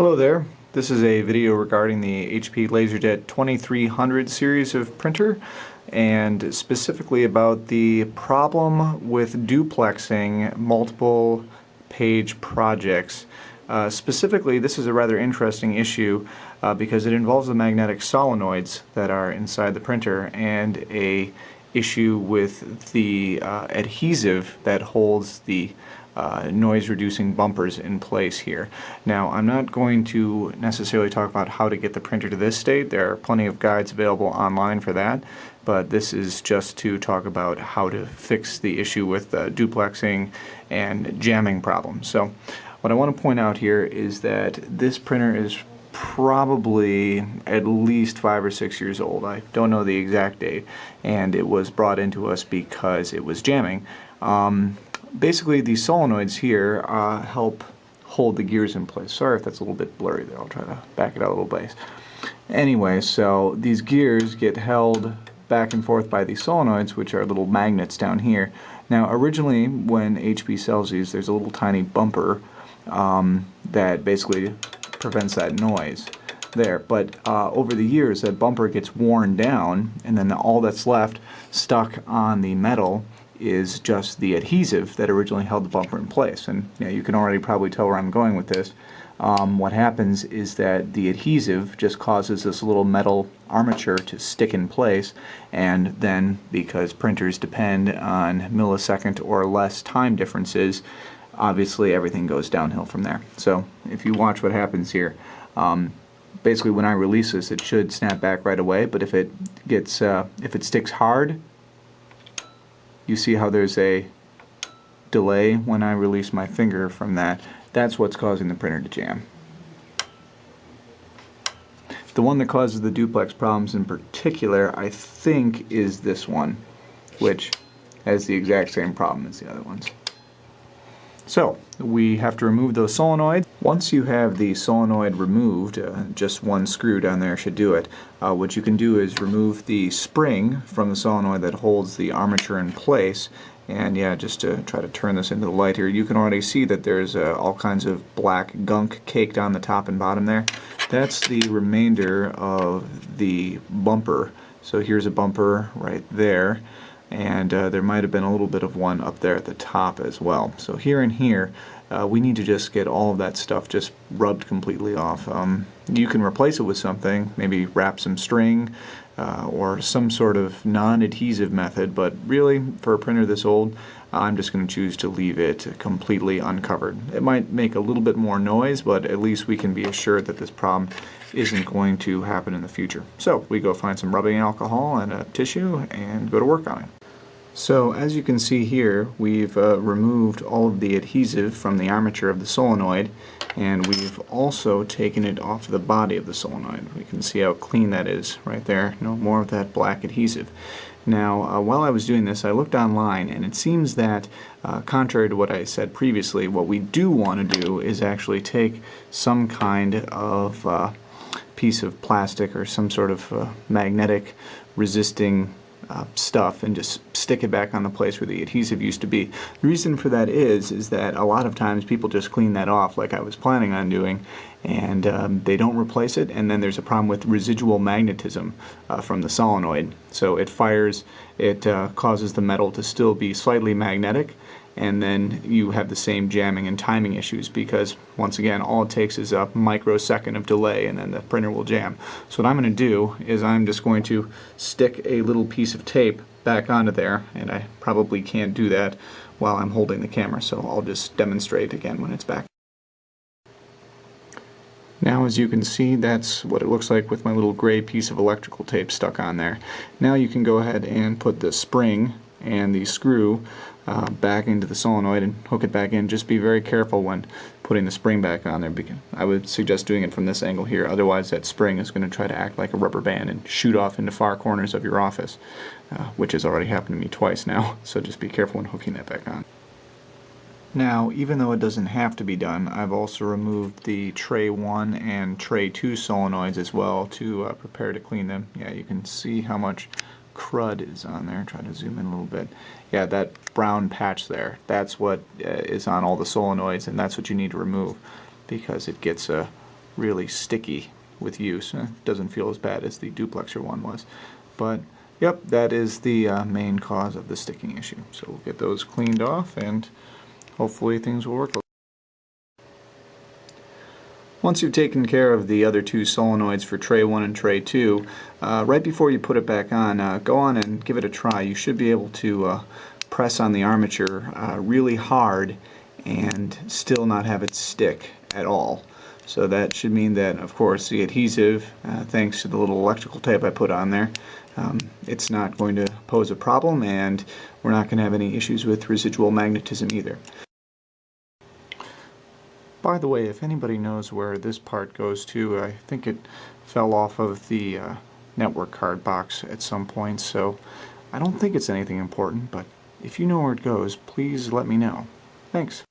Hello there. This is a video regarding the HP LaserJet 2300 series of printer, and specifically about the problem with duplexing multiple page projects. Specifically, this is a rather interesting issue because it involves the magnetic solenoids that are inside the printer and a issue with the adhesive that holds the noise-reducing bumpers in place here. Now, I'm not going to necessarily talk about how to get the printer to this state. There are plenty of guides available online for that, but this is just to talk about how to fix the issue with duplexing and jamming problems. So, what I want to point out here is that this printer is probably at least 5 or 6 years old. I don't know the exact date, and it was brought into us because it was jamming. Basically, these solenoids here help hold the gears in place. Sorry if that's a little bit blurry there. I'll try to back it out a little bit. Anyway, so these gears get held back and forth by these solenoids, which are little magnets down here. Now, originally, when HP sells these, there's a little tiny bumper that basically prevents that noise there. But over the years, that bumper gets worn down, and then all that's left stuck on the metal is just the adhesive that originally held the bumper in place. And you can already probably tell where I'm going with this. What happens is that the adhesive just causes this little metal armature to stick in place, and then because printers depend on millisecond or less time differences, obviously everything goes downhill from there. So if you watch what happens here, basically when I release this, it should snap back right away, but if it sticks hard, you see how there's a delay when I release my finger from that. That's what's causing the printer to jam. The one that causes the duplex problems in particular, I think, is this one, which has the exact same problem as the other ones. So, we have to remove those solenoids. Once you have the solenoid removed, just one screw down there should do it. What you can do is remove the spring from the solenoid that holds the armature in place. And yeah, just to try to turn this into the light here, you can already see that there's all kinds of black gunk caked on the top and bottom there. That's the remainder of the bumper. So here's a bumper right there. And there might have been a little bit of one up there at the top as well. So here and here, we need to just get all of that stuff just rubbed completely off. You can replace it with something, maybe wrap some string or some sort of non-adhesive method, but really, for a printer this old, I'm just going to choose to leave it completely uncovered. It might make a little bit more noise, but at least we can be assured that this problem isn't going to happen in the future. So we go find some rubbing alcohol and a tissue and go to work on it. So as you can see here, we've removed all of the adhesive from the armature of the solenoid, and we've also taken it off the body of the solenoid. We can see how clean that is right there. No more of that black adhesive. Now, while I was doing this, I looked online, and it seems that, contrary to what I said previously, what we do want to do is actually take some kind of piece of plastic or some sort of magnetic resisting stuff and just stick it back on the place where the adhesive used to be. The reason for that is that a lot of times people just clean that off like I was planning on doing, and they don't replace it, and then there's a problem with residual magnetism from the solenoid. So it fires, it causes the metal to still be slightly magnetic, and then you have the same jamming and timing issues because, once again, all it takes is a microsecond of delay and then the printer will jam. So what I'm going to do is I'm just going to stick a little piece of tape back onto there, and I probably can't do that while I'm holding the camera, so I'll just demonstrate again when it's back. Now, as you can see, that's what it looks like with my little gray piece of electrical tape stuck on there. Now you can go ahead and put the spring and the screw back into the solenoid and hook it back in. Just be very careful when putting the spring back on there, because I would suggest doing it from this angle here, otherwise that spring is going to try to act like a rubber band and shoot off into far corners of your office, which has already happened to me twice now, so just be careful when hooking that back on. Now, even though it doesn't have to be done, I've also removed the tray 1 and tray 2 solenoids as well to prepare to clean them. Yeah, you can see how much crud is on there. Try to zoom in a little bit. Yeah, that brown patch there, that's what is on all the solenoids, and that's what you need to remove because it gets really sticky with use. It doesn't feel as bad as the duplexer one was. But yep, that is the main cause of the sticking issue. So we'll get those cleaned off and hopefully things will work. Once you've taken care of the other two solenoids for tray 1 and tray 2, right before you put it back on, go on and give it a try. You should be able to press on the armature really hard and still not have it stick at all. So that should mean that, of course, the adhesive, thanks to the little electrical tape I put on there, it's not going to pose a problem, and we're not going to have any issues with residual magnetism either. By the way, if anybody knows where this part goes to, I think it fell off of the network card box at some point, so I don't think it's anything important, but if you know where it goes, please let me know. Thanks.